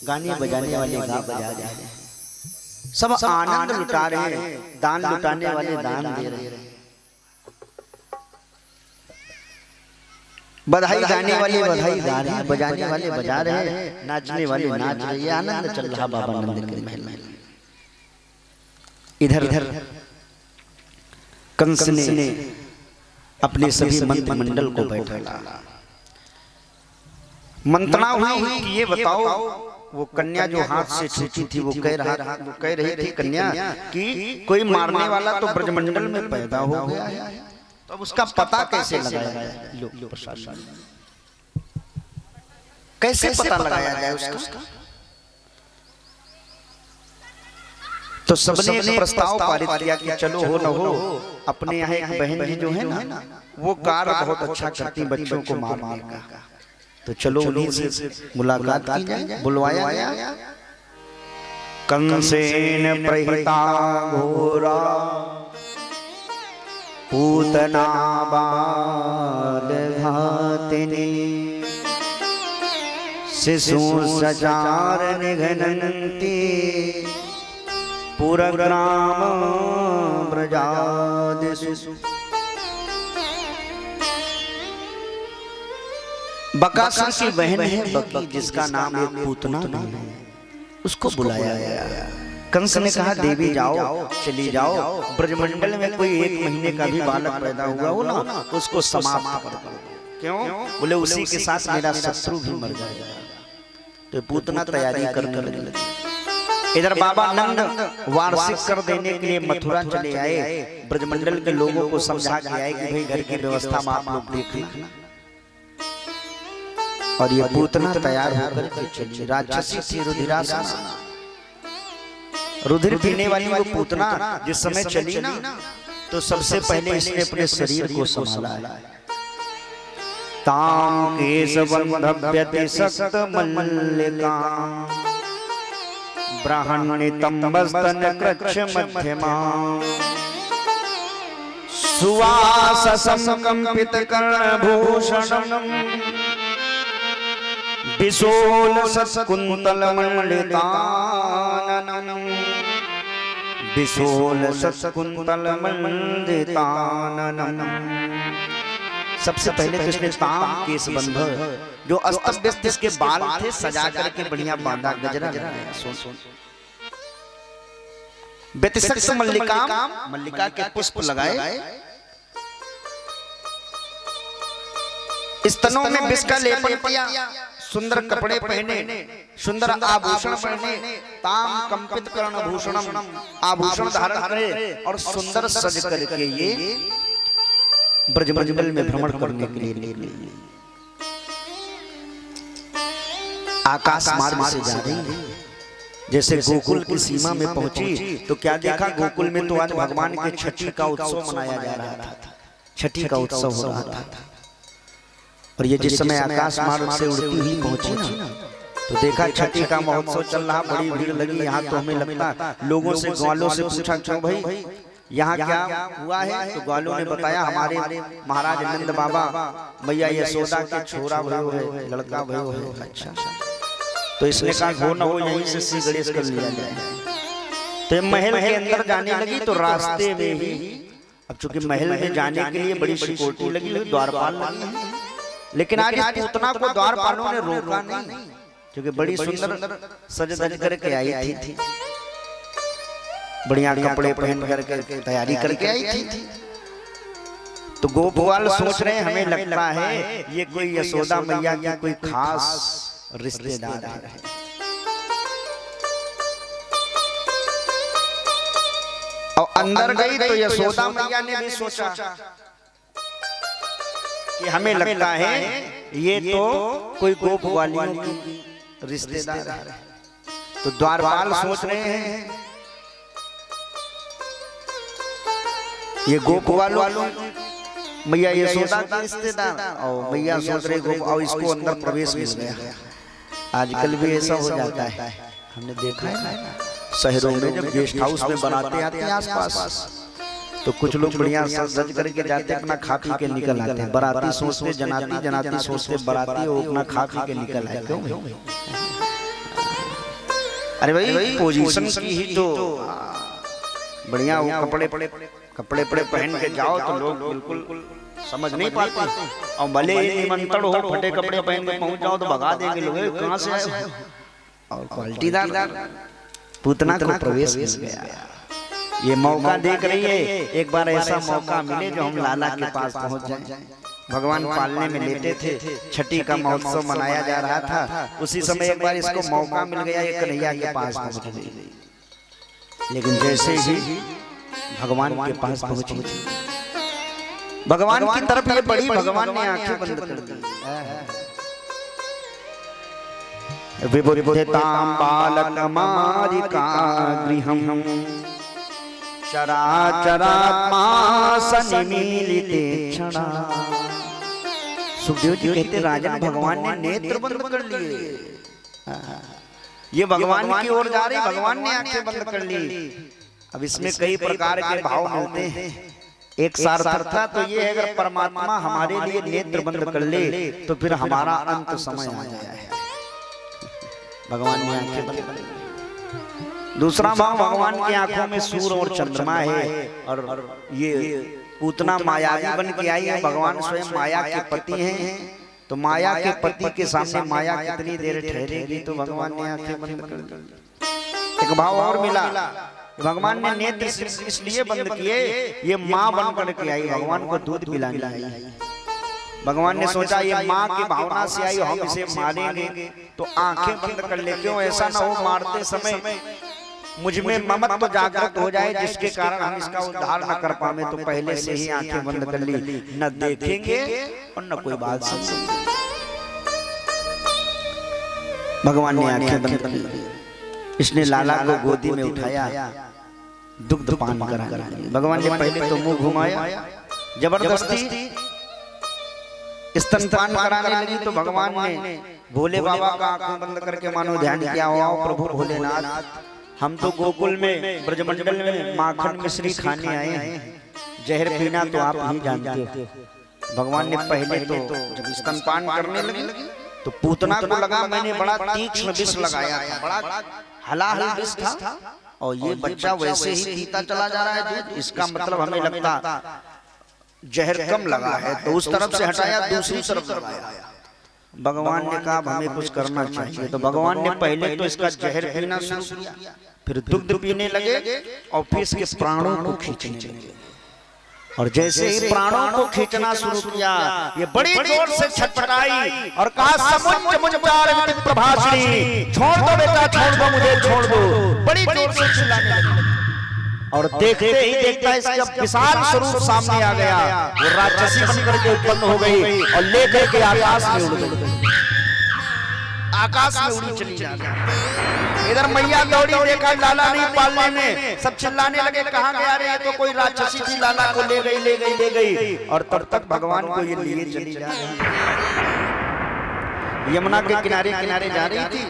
गाने बजाने वाले गा बजा रहे हैं, सब आनंद लुटा रहे हैं, दान लुटाने वाले दान दे रहे हैं, बधाई गाने वाले बधाई गा रहे हैं, बजाने वाले बजा रहे हैं, नाचने वाले नाच रहे हैं। आनंद चल रहा बाबा नंद के महल में। इधर इधर कंस ने अपने सभी मंत्रिमंडल को बैठाया, मंत्रणा हुई कि ये बताओ, वो कन्या जो हाथ से छूटी थी वो कह रही थी कन्या कि कोई मारने वाला तो ब्रजमंडल में पैदा हो गया है, तो अब उसका पता कैसे लगाया जाए? लोग प्रशासन कैसे पता लगाया जाए उसका? तो सबने एक प्रस्ताव पारित किया कि चलो हो न हो, अपने यहाँ एक बहन जी जो है ना, वो कार्य बहुत अच्छा करती बच्चों को मार का, तो चलो उन्हीं से मुलाकात की जाए। बुलवाया गया। कंसेन प्रहिता घोरा पूतना बाल घातिनी शिशु सचार निघनन्ति पुरग्राम ब्रजादिषु। बकासुर की बहन है बकी, जिसका नाम एक पूतना भी है, उसको बुलाया गया। कंस ने कहा देवी जाओ, चली जाओ, ब्रजमंडल में कोई 1 महीने का भी बालक पैदा हुआ हो ना, तो उसको समाप्त कर दो। क्यों? बोले उसी के साथ मेरा शत्रु भी मर जाएगा। तो पूतना तैयारी करने लगी। इधर बाबा नंद वार्षिक कर देने के लिए मथुरा चले आए, ब्रजमंडल के लोगों को समझा के आए कि भाई घर की व्यवस्था में आप लोग देखना। और ये पूतना तैयार होकर के चली, राक्षसी थी रुधिरासना, रुधिर पीने वाली वो पूतना जिस समय चली ना, तो सबसे पहले इसने अपने शरीर को संभाला। ताम केशवंधव्यति सक्त मल्लिका ब्राह्मणितंबस्तन कृच्छ मध्यमा सुवाससं कंपित कर्णभूषणं विशोल सत्कुंतल मंडिताननं विशोल सत्कुंतल मंडिताननं। सबसे पहले तो इसने ताम केशबंध, जो अस्त व्यस्त इसके बाल थे, सजा करके बढ़िया बांधा, गजरा लगाया। सुन व्यतिसक्त मल्लिका के पुष्प लगाए, स्तनों में विष का लेपन किया, सुंदर कपड़े पहने, सुंदर आभूषण पहने, ताम कंपित कर्णभूषणम, आभूषण धारण करे और सुंदर सज करके ये ब्रजमंडल में भ्रमण करने के लिए निकली। आकाश मार्ग से जा रही है, जैसे गोकुल की सीमा में पहुंची तो क्या देखा, गोकुल में तो आज भगवान के छठी का उत्सव मनाया जा रहा था, छठी का उत्सव हो रहा था। और ये जिस समय आकाश मार्ग से उड़ती हुई पहुंची ना, तो देखा छठी का महोत्सव चल रहा, बड़ी भीड़ लगी। यहाँ तो हमें लगता, लोगों से ग्वालों से पूछा क्यों भाई यहाँ क्या हुआ है, तो ग्वालों ने बताया हमारे महाराज नंद बाबा मैया यशोदा के छोरा भयो है, लड़का भयो है। अच्छा, तो इसने कहा हो न हो यहीं से श्री गणेश कर लिया जाए। तो महल के अंदर जाने लगी, तो रास्ते में ही, अब चूंकि महल में जाने के लिए बड़ी सिक्योरिटी लगी हुई, द्वारपाल लगी, लेकिन आज इस पूतना को द्वारपालों ने रोका नहीं, क्योंकि बड़ी सुंदर सज धज करके आई थी, बढ़िया कपड़े पहन करके तैयारी करके आई थी। तो गोपवाल सोच रहे हैं हमें लगता है ये कोई यशोदा मैया की कोई खास रिश्तेदार है। और अंदर गई तो यशोदा मैया ने भी सोचा कि हमें लगता है ये तो कोई गोप वालियों की रिश्तेदार है। तो द्वारपाल सोच रहे हैं ये गोप वालों मैया यशोदा के रिश्तेदार, और मैया सोच रहे गोप, और इसको अंदर प्रवेश मिल गया। आजकल भी ऐसा हो जाता है, हमने देखा है ना शहरों में, जब गेस्ट हाउस में बनाते आते हैं आसपास, तो कुछ लोग बढ़िया सज करके जाते, अपना खा पी के निकल आते हैं। बाराती सोचते जनाती, जनाती सोचते बाराती, वो अपना खा पी के निकल आए। क्यों? अरे भाई पोजीशन की ही तो बढ़िया वो कपड़े पहन के जाओ तो लोग बिल्कुल समझ नहीं पाते, और भले निमंत्रण हो फटे कपड़े पहन के पहुंच जाओ तो भगा देंगे लोग, कहां से आए हो, और क्वालिटीदार पूतना को प्रवेश मिल गया। ये मौका देख रही है, एक बार ऐसा मौका मिले जो हम लाला के पास पहुंच जाएं। भगवान पालने में लेटे थे, छठी का महोत्सव मनाया जा रहा था, उसी समय एक बार इसको मौका मिल गया ये कन्हैया के पास पहुंच गई। लेकिन जैसे ही भगवान के पास पहुंची, भगवान की तरफ ये बढ़ी, भगवान ने आंखें बंद कर दी। विबुद्धतां बालकमारिका गृहं चराचरात्मा सन्मीलिते क्षणा। सुखदेव जी कहते राजन भगवान ने नेत्र बंद कर लिए, ये भगवान की ओर जा रही, भगवान ने आंखें बंद कर ली। अब इसमें कई प्रकार के भाव मिलते हैं। एक सार्थकता तो ये है, अगर परमात्मा हमारे लिए नेत्र बंद कर ले तो फिर हमारा अंत समय आ जाए, भगवान ने आंखें बंद कर ली। दूसरा भाव, भगवान की आंखों में सूर्य और चंद्रमा है, और ये पूतना मायावी बन के आई है, भगवान स्वयं माया के पति हैं, तो माया के पति के सामने माया कितनी देर ठहरेगी, तो भगवान ने आंखें बंद कर दी। एक भाव और मिला, भगवान ने नेत्र इसलिए बंद किए, ये माँ बन करके आई, भगवान को दूध पिलाने आई। भगवान ने सोचा ये माँ की भावना से आई, हम इसे मारेंगे तो आंखें बंद कर ले, क्यों ऐसा ना हो मारते समय मुझ में ममत्व जागृत हो जाए जिसके कारण हम इसका उद्धार न कर पाए, तो पहले से ही आंखें बंद कर ली, न देखेंगे और न कोई बात सुनेंगे। भगवान ने आंखें बंद कर ली, इसने लाला को गोदी में उठाया, दुग्ध पान कराया। भगवान ने पहले तो मुंह घुमाया, जबरदस्ती स्तनपान कराने लगी, तो भगवान ने भोले बाबा का आंखें बंद करके मानो ध्यान किया, आओ प्रभु भोलेनाथ, हम तो गोकुल में ब्रजमंडल में माखन मिश्री खाने आए हैं, जहर पीना तो आप ही जानते हो। भगवान ने पहले तो जब स्तनपान करने लगी तो पूतना को लगा मैंने बड़ा तीक्ष्ण विष लगाया था, बड़ा हलाहल विष था, और ये बच्चा वैसे ही पीता चला जा रहा है दूध, इसका मतलब हमें लगता जहर कम लगा है, तो उस तरफ से हटाया, दूसरी तरफ लगाया। भगवान ने कहा हमें कुछ करना चाहिए, तो भगवान ने पहले तो इसका जहर पीना शुरू किया, फिर दुग्ध पीने लगे, और फिर इसके प्राणों को खींचने लगे। और जैसे ही प्राणों को खींचना शुरू किया, ये बड़ी जोर से छटपटाई और कहा समुझ मुझ प्रभासिनी, छोड़ दो बेटा, छोड़ दो मुझे, छोड़ दो, बड़ी जोर से चिल्लाने लगी। और देखते ही देखता इसका विशाल स्वरूप सामने आ गया, वो राक्षसी बनकर के उत्पन्न हो गई और लेकर के आकाश में उड़ गई, आकाश में उड़ी चली जाती। इधर मैया दौड़ी, देखा लाला नहीं पालने में, सब चिल्लाने लगे कहां गया रे, ये तो कोई राक्षसी थी, लाला को ले गई। और तब तक भगवान को ये लिए चली जा रही, यमुना के किनारे जा रही थी।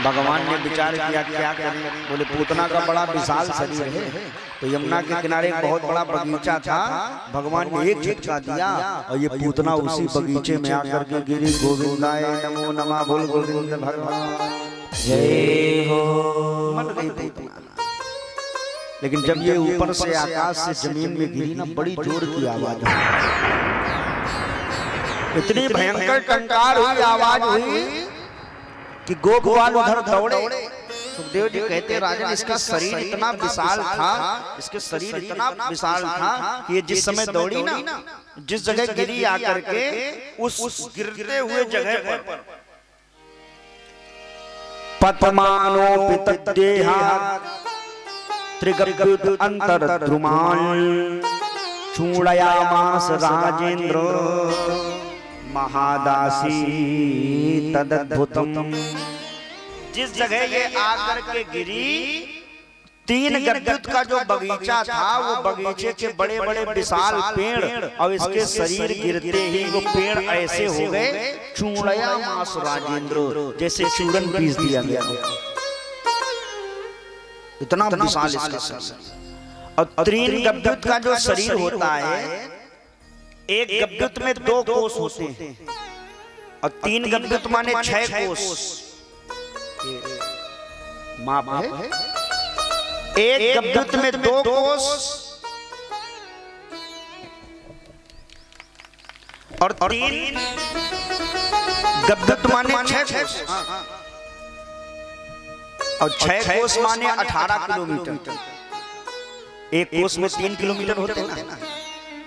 भगवान ने विचार किया क्या करें, बोले पूतना का बड़ा विशाल शरीर है, तो यमुना के किनारे बहुत बड़ा बगीचा था, भगवान ने एक झटका दिया और ये पूतना उसी बगीचे में आकर के गिरी। गोविंदाय नमो नमः, बोल गोविंद भगवान जय हो। मर गई पूतना, लेकिन जब ये ऊपर से आकाश से जमीन में गिरी ना, बड़ी जोर की आवाज हुई, इतनी भयंकर टंकार हुई, आवाज हुई कि गोपवाल उधर दौड़े। सुखदेव जी कहते राजन इसका शरीर इतना विशाल था, इसके शरीर इतना विशाल था कि ये जिस समय दौड़ी ना, जिस जगह गिरी आकर के उस गिरते हुए जगह पर पतमानोपित देहा त्रिगर्भुत अंतरद्रुमान् चूड़यामास राजेंद्र महादासी तदद्भुतम। जिस जगह ये आकर के गिरी, तीन गर्भुत का जो बगीचा था, वो बगीचे के बड़े बड़े विशाल पेड़, और इसके शरीर गिरते ही वो पेड़ ऐसे हो गए चूड़यामास राजेंद्र, जैसे चूरन पीस दिया गया, इतना विशाल इसका शरीर। और तीन गर्भुत का जो शरीर होता है, एक गब्युत में 2 कोष होते हैं, और 3 गब्युत माने 6 कोष, माप है। एक गब्दुत में 2 कोस और 3 गब्दुत माने 6 कोस और 6 कोस माने 18 किलोमीटर। एक कोस में 3 किलोमीटर होते हैं ना,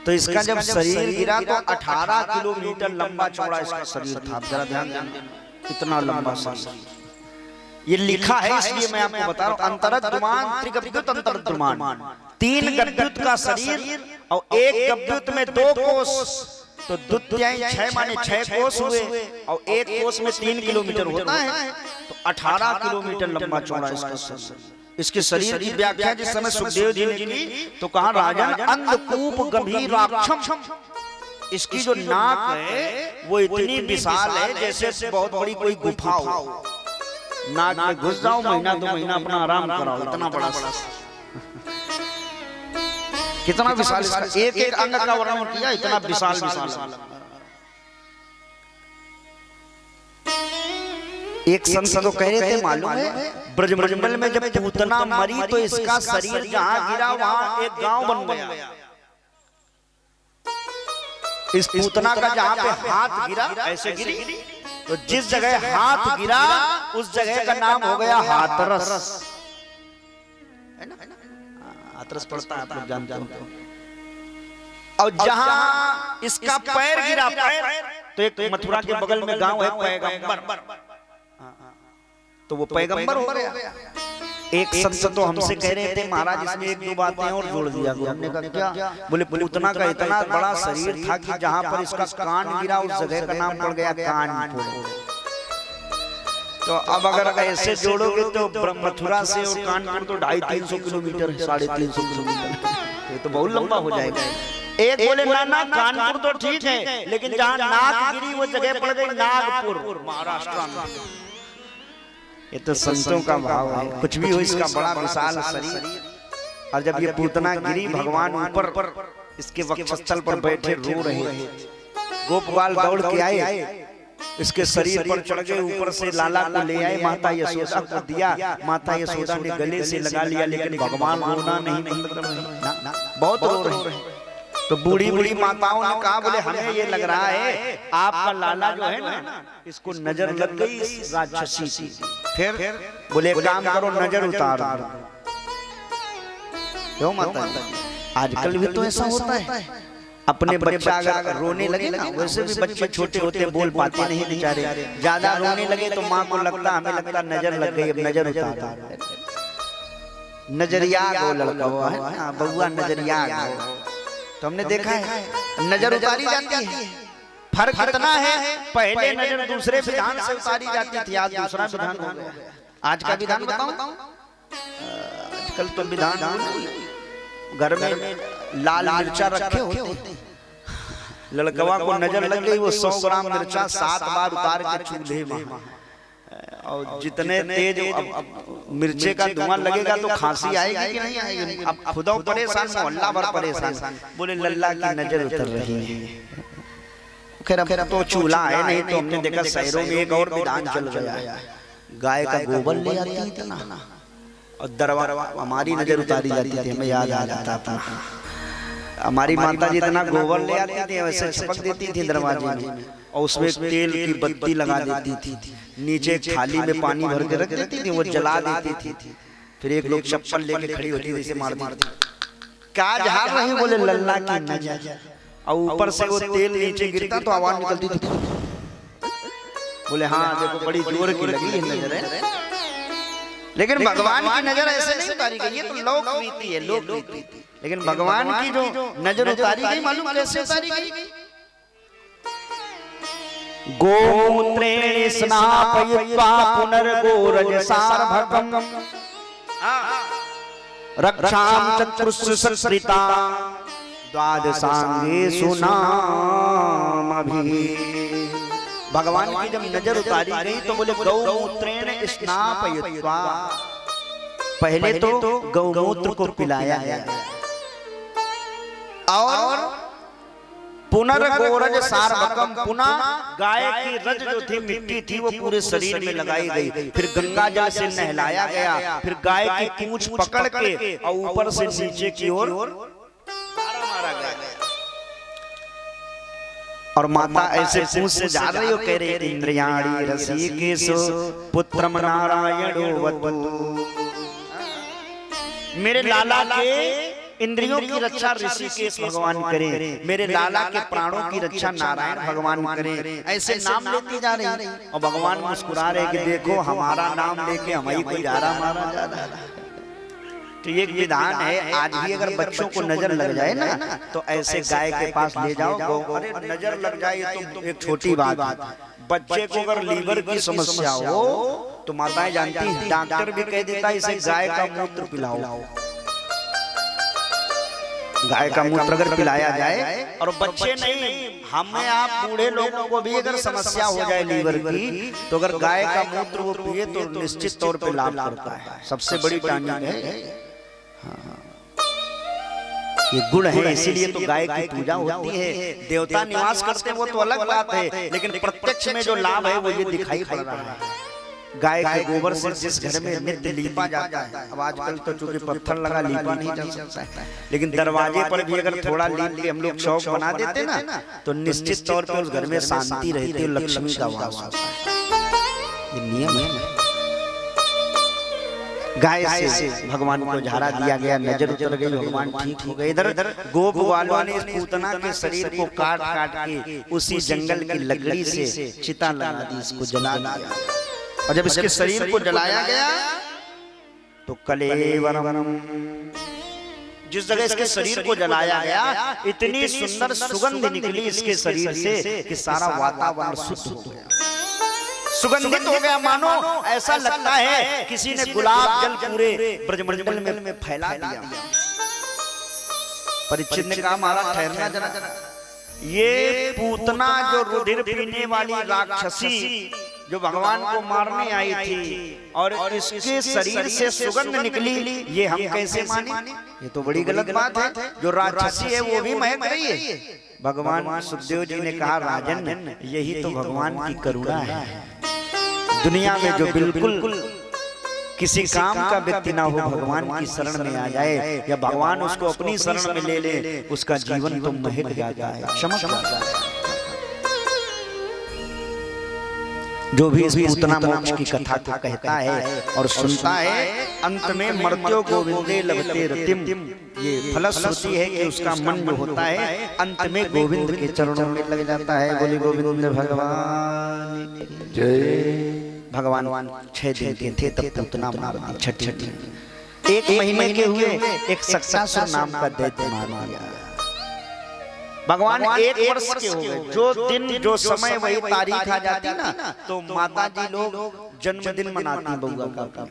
तो इसका जब शरीर गिरा तो 18 किलोमीटर लंबा चौड़ा इसका शरीर था। जरा ध्यान देना, इतना लंबा शरीर। ये लिखा है इसलिए मैं आपको बता रहा हूं। अंतरद्युमान त्रिगब्दुत अंतरद्युमान, 3 गब्दुत का शरीर और एक गब्दुत में 2 कोस, तो द्वितीय 6 माने 6 कोस हुए और एक कोस में 3 किलोमीटर होता है, तो 18 किलोमीटर लंबा चौड़ा इसका शरीर। इसके शरीर की व्याख्या जिस समय सुखदेव जी ने की तो कहा राजन अंधकूप गंभीराक्षम। इसकी जो नाक है वो इतनी विशाल है जैसे बहुत बड़ी कोई गुफा हो। नाक में घुस जाओ, महीना 2 महीना अपना आराम कराओ, इतना बड़ा कितना विशाल। एक एक अंग का वर्णन किया, इतना विशाल विशाल। एक संत तो कह रहे थे मालूम है, ब्रजमंडल में जब पूतना मरी तो इसका शरीर जहां गिरा वहां एक गांव बन गया। इस पूतना का जहां पे हाथ गिरा, ऐसे गिरी, तो जिस जगह हाथ गिरा उस जगह का नाम हो गया हाथरस, है ना? हाथरस पड़ता है, आप लोग जानते हो। और जहां इसका पैर गिरा, पैर, तो एक मथुरा के बगल में गांव है पैगंबर, तो वो पैगंबर हो गया। एक संत तो हमसे कह रहे थे महाराज इसमें 1-2 बातें और जोड़ दिया। हमने कहा क्या? बोले पूतना का इतना बड़ा शरीर था कि जहां पर इसका कान गिरा उस जगह का नाम पड़ गया कानपुर। तो अब अगर ऐसे जोड़ोगे तो मथुरा से और कानपुर तो 250-300 किलोमीटर, 350 किलोमीटर, ये तो बहुत लंबा हो जाएगा। एक बोले ना कानपुर तो ठीक है, लेकिन जहां नाक गिरी वो जगह पड़ गई नागपुर, महाराष्ट्र में। ये तो संतों का भाव है। कुछ भी हो, इसका बड़ा विशाल शरीर। और जब ये पूतना गिरी, भगवान ऊपर इसके वक्षस्थल पर बैठे रो रहे थे। गोपबाल दौड़ के आए, इसके शरीर पर चढ़ गए, ऊपर से लाला को ले आए, माता यशोदा को दिया। माता यशोदा ने गले से लगा लिया, लेकिन भगवान रोना नहीं बंद कर रहे, बहुत रो रहे हैं। तो बूढ़ी बूढ़ी माताओं ने कहा बोले हमें ये लग रहा है आपका लाला जो है ना, इसको नजर लग गई इस राक्षसी की। फिर बोले काम करो, नजर उतार दो। क्यों माता? आजकल भी तो ऐसा होता है। अपने बच्चा अगर रोने लगे ना, वैसे भी बच्चे छोटे होते बोल पाते नहीं बेचारे, ज्यादा रोने लगे तो माँ को लगता, हमें लगता नजर लग गई, अब नजर उतार। नजरिया गो लड़का हुआ है ना, बउआ नजरिया गो। तो हमने देखा है नजर उतारी जाती है। फर्क इतना है, पहले नजर दूसरे विधान से उतारी जाती थी, आज दूसरा विधान हो गया। आज का विधान बताऊं? आजकल तो विधान घर में लाल मिर्चा रखे होते, लड़कवा को नजर लग गई, वो 100 ग्राम मिर्चा 7 बार उतार के चूल्हे में। और जितने तेज मिर्चे का धुआं लगेगा तो खांसी आएगी कि नहीं आएगी? अब खुदा परेशान, मोहल्ला भर परेशान। बोले लल्ला की नजर उतर रही है। खैर अब तो चूल्हा है नहीं, तो हमने देखा शहरों में एक और विधान चल रहा है, गाय का गोबर ले आती थी ना, और दरवाजा हमारी नजर उतारी जाती थी। हमें याद आ जाता था, हमारी माता जी इतना गोबर ले आती थी, वैसे चिपक देती थी दरवाजे में, और उसमें तेल की बत्ती लगा देती थी, नीचे थाली में पानी भर के रख देती थी, वो जला देती थी। फिर एक लोग चप्पल लेके खड़ी होती थी, मार देती। क्या झाड़ रही? बोले लल्ला की नजर। और ऊपर से वो तेल नीचे गिरता तो आवाज निकलती थी। बोले हाँ देखो बड़ी जोर की लगी है नजर है, लेकिन भगवान की नजर ऐसे नहीं उतारी गई। ये तो लोक रीति है, लोक रीति। लेकिन भगवान की जो नजर उतारी गई, मालूम कैसे उतारी गई? गोमूत्रेण स्नापयित्वा पुनर्गोरजसार्भकम् रक्षां चतुष्सृता द्वादशांगेषु नामभिः। भगवान की जब नजर उतारी गई तो बोले गौमूत्रेण स्नापयित्वा, पहले तो गौमूत्र को पिलाया गया और पुनर्गोरज सार्वकम, पुनः गाय की रज जो थी, मिट्टी थी, वो पूरे शरीर में लगाई गई। फिर गंगा जल से नहलाया गया, फिर गाय की पूंछ पकड़ के और ऊपर से नीचे की ओर मारा गया। और माता ऐसे पूंछ से जा रही हो, कह रही इंद्रियाणी रसिकेशो पुत्रम नारायणो वतु। मेरे लाला के इंद्रियों की रक्षा ऋषिकेश भगवान करें, मेरे लाला के प्राणों की रक्षा नारायण भगवान करें। ऐसे नाम लेती जा रही और भगवान मुस्कुरा रहे कि देखो हमारा नाम लेके हमारी कोई जारा मारा जा रहा है। तो ये एक विधान है, आज भी अगर बच्चों को नजर लग जाए ना तो ऐसे गाय के पास ले जाओ। अरे नजर लग जाए तो एक छोटी बात, बच्चे को अगर लीवर की समस्या हो तो माताएं जानती हैं, डॉक्टर भी कह देता है इसे गाय का मूत्र पिलाओ। गाय का मूत्र अगर पिलाया जाए, और बच्चे नहीं, हमें आप बूढ़े लोगों को भी अगर समस्या हो जाए लीवर की, तो अगर गाय का मूत्र वो पिए तो निश्चित तौर पे लाभ करता है। सबसे बड़ी टॉनिक है। ये गुण है, इसीलिए तो गाय की पूजा होती है। देवता निवास करते हैं वो तो अलग बात है, लेकिन प्रत्यक्ष में जो लाभ है वो ये दिखाई पड़ रहा है। गाय के गोबर से जिस घर में नित्य लीपा जाता है, अब आजकल तो चूंकि पत्थर लगा लीपा नहीं जा सकता है, लेकिन दरवाजे पर भी अगर थोड़ा लीप के हम लोग चौक बना देते ना तो निश्चित तौर पर उस घर में शांति रहती है, लक्ष्मी का वास होता है। ये नियम है। गाय से भगवान को झाड़ा दिया गया, नजर उतर गई, भगवान ठीक हो गए। इधर गोप वालों ने इस पूतना के शरीर को काट काट के उसी जंगल की लकड़ी से चिता लगा दी, इसको जला दिया। और जब इसके शरीर को जलाया गया तो कलेवरम, जिस जगह इसके शरीर को जलाया गया इतनी सुंदर सुगंध निकली इसके शरीर से कि सारा वातावरण शुद्ध हो गया, सुगंधित हो गया। मानो ऐसा लगता है किसी ने गुलाब जल पूरे ब्रजमंडल में फैला दिया। परीक्षित ने कहा महाराज ठहरना जरा, ये पूतना जो रुधिर पीने वाली राक्षसी जो भगवान को मारने आई थी और इसके शरीर से सुगंध निकली, ये हम कैसे माने? ये तो बड़ी गलत बात है। जो राक्षसी है वो भी महक रही है। भगवान सुखदेव जी ने कहा राजन, यही तो भगवान की करुणा है। दुनिया में जो बिल्कुल किसी काम का व्यक्ति ना हो, भगवान की शरण में आ जाए या भगवान उसको अपनी शरण में ले ले, उसका जीवन तो महक जाता है, चमक जाता है। जो भी इस पूतना मोक्ष की कथा को कहता है और सुनता है, अंत में मर्त्यो गोविंदे लभते रतिम, ये फलश्रुति है कि उसका मन जो होता है अंत में गोविंद के चरणों में लग जाता है। बोले गोविंद भगवान जय। भगवान 6 दिन के थे तब पूतना मार दी, छठी 1 महीने के हुए एक सक्सासुर नाम का दैत्य मार दिया। भगवान 1 वर्ष के हो गए। जो दिन जो समय वही तारीख आ जाती ना तो माता जी लोग जन्मदिन मनाती बउआ का,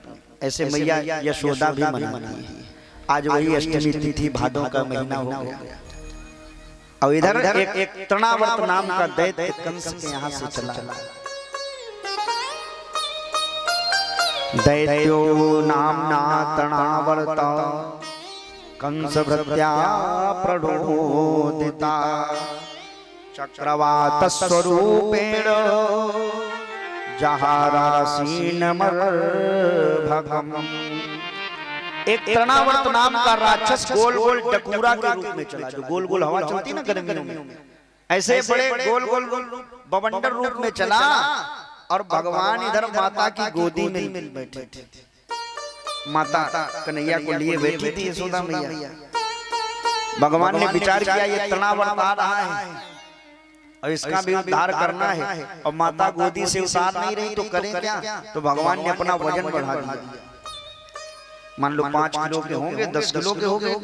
ऐसे मैया यशोदा भी मनाती है। आज वही अष्टमी तिथि भादों का महीना हो गया। और इधर एक तृणावर्त नाम का दैत्य कंस के यहाँ से चला। दैत्यो नामना तृणावर्त कंस भृत्या प्रणोदिता चक्रवात स्वरूपेण जहारासीनमर्भगम। एक तृणावर्त नाम का राक्षस गोल गोल टकूरा के रूप में चला, जो गोल गोल हवा चलती ना गर्मियों में, ऐसे बड़े गोल गोल बवंडर रूप में चला। और भगवान इधर माता की गोदी में बैठे थे। माता कन्हैया को लिए बैठी थी यशोदा मैया। भगवान ने विचार किया ये तृणावर्त आ रहा है और इसका भी उद्धार करना है, और माता गोदी से उतार नहीं रही तो करें क्या? तो भगवान ने अपना वजन बढ़ा दिया। मान लो 5 किलो के होंगे, 10 किलो के हो गए।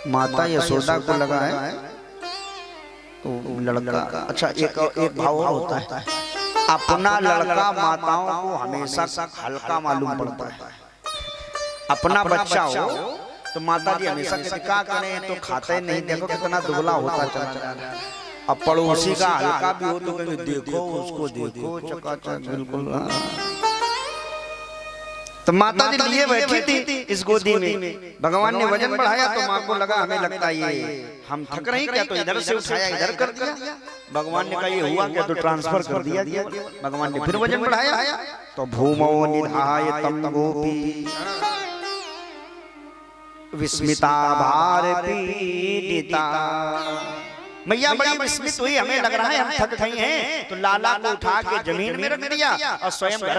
माता यशोदा को लगा है तो लड़का, अच्छा एक भाव होता है, अपना लड़का माताओं को हमेशा हल्का मालूम पड़ता है। अपना बच्चा हो तो माता जी हमेशा क्या करें तो खाते नहीं, देखो कितना दुबला होता चला जा रहा है। अब पड़ोसी का हल्का भी हो तो कहेंगे देखो उसको, देखो चकाचक बिल्कुल। तो माता जी लिए बैठी थी इस गोदी में। भगवान ने वजन बढ़ाया तो माँ को लगा हमें लगता है ये हम थक रहे क्या, तो इधर से उठाया इधर कर दिया। भगवान ने कहा ये हुआ क्या, तो ट्रांसफर कर दिया। भगवान ने फिर वजन बढ़ाया, तो भूमौ निधाय तम गोपी विस्मिता भार पीड़िता। मैया बड़ी विस्मित हुई, हमें लग रहा है हम थक गई हैं, तो लाला को उठा के जमीन में रख दिया और स्वयं घर